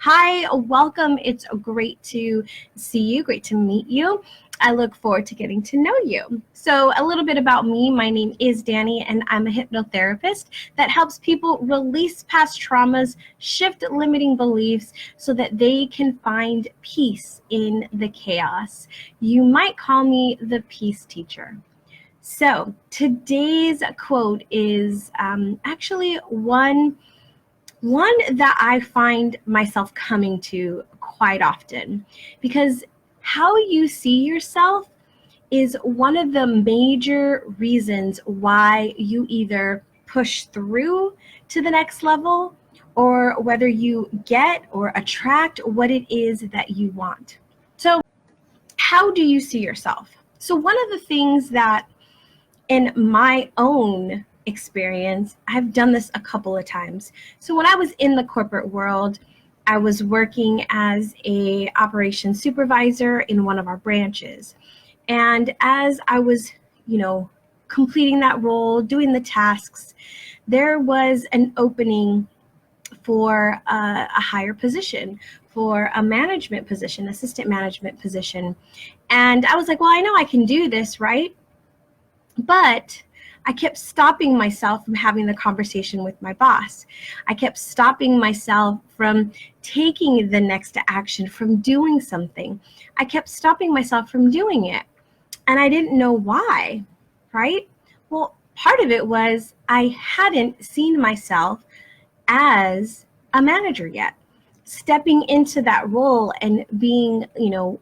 Hi, welcome. It's great to see you, great to meet you. I look forward to getting to know you. So a little bit about me. My name is Danie, and I'm a hypnotherapist that helps people release past traumas, shift limiting beliefs so that they can find peace in the chaos. You might call me the peace teacher. So today's quote is actually one that I find myself coming to quite often, because how you see yourself is one of the major reasons why you either push through to the next level or whether you get or attract what it is that you want. So how do you see yourself? So one of the things that in my own experience, I've done this a couple of times. So when I was in the corporate world, I was working as a operations supervisor in one of our branches. And as I was, completing that role, doing the tasks, there was an opening for a higher position, for a management position, assistant management position. And I was like, well, I know I can do this, right? But I kept stopping myself from having the conversation with my boss. I kept stopping myself from taking the next action, from doing something. I kept stopping myself from doing it. And I didn't know why, right? Well, part of it was I hadn't seen myself as a manager yet. Stepping into that role and being,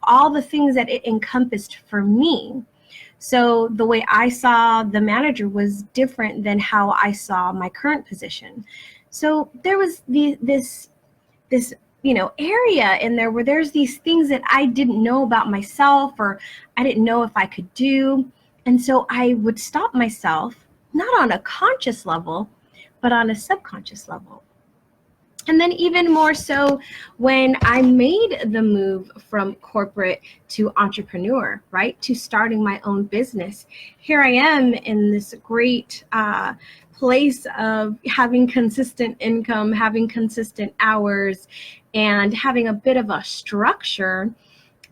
all the things that it encompassed for me. So the way I saw the manager was different than how I saw my current position. So there was this area in there where there's these things that I didn't know about myself, or I didn't know if I could do. And so I would stop myself, not on a conscious level, but on a subconscious level. And then even more so when I made the move from corporate to entrepreneur, right, to starting my own business. Here I am in this great place of having consistent income, having consistent hours, and having a bit of a structure.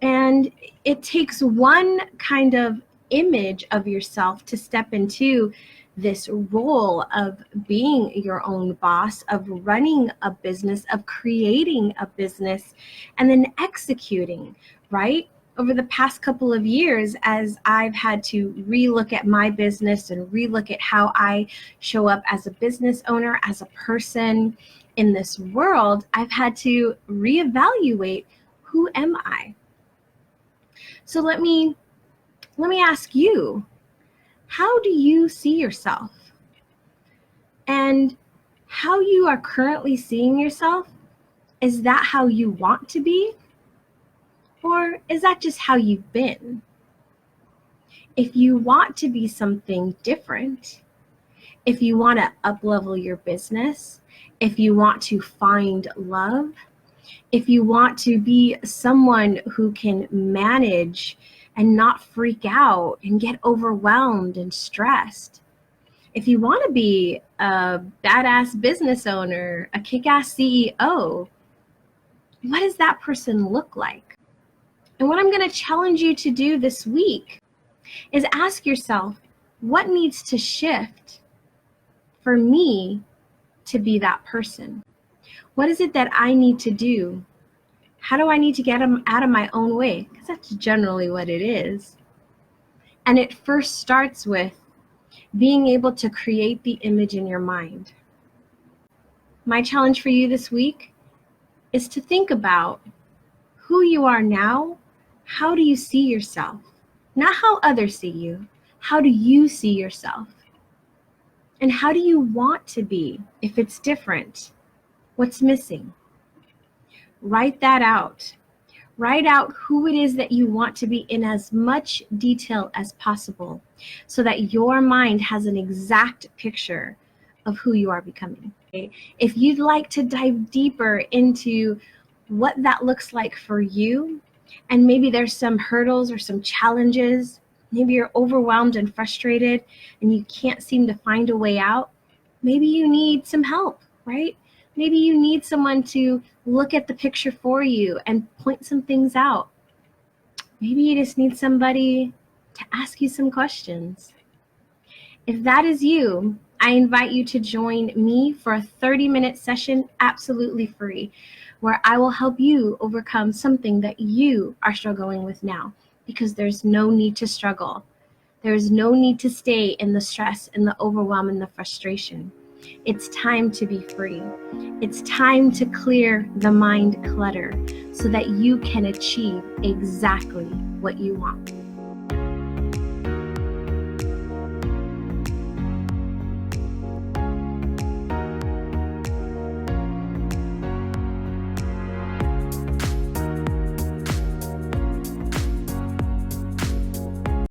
And it takes one kind of image of yourself to step into this role of being your own boss, of running a business, of creating a business, and then executing, right? Over the past couple of years, as I've had to relook at my business and relook at how I show up as a business owner, as a person in this world, I've had to reevaluate, who am I? So let me ask you, how do you see yourself? And how you are currently seeing yourself, is that how you want to be? Or is that just how you've been? If you want to be something different, if you want to up-level your business, if you want to find love, if you want to be someone who can manage and not freak out and get overwhelmed and stressed, if you want to be a badass business owner, a kick-ass CEO, what does that person look like? And what I'm going to challenge you to do this week is ask yourself, what needs to shift for me to be that person? What is it that I need to do? How do I need to get them out of my own way? Because that's generally what it is. And it first starts with being able to create the image in your mind. My challenge for you this week is to think about who you are now. How do you see yourself? Not how others see you. How do you see yourself? And how do you want to be if it's different? What's missing? Write that out. Write out who it is that you want to be in as much detail as possible so that your mind has an exact picture of who you are becoming. If you'd like to dive deeper into what that looks like for you, and maybe there's some hurdles or some challenges, maybe you're overwhelmed and frustrated and you can't seem to find a way out, maybe you need some help, right? Maybe you need someone to look at the picture for you and point some things out. Maybe you just need somebody to ask you some questions. If that is you, I invite you to join me for a 30-minute session, absolutely free, where I will help you overcome something that you are struggling with now, because there's no need to struggle. There is no need to stay in the stress and the overwhelm and the frustration. It's time to be free. It's time to clear the mind clutter so that you can achieve exactly what you want.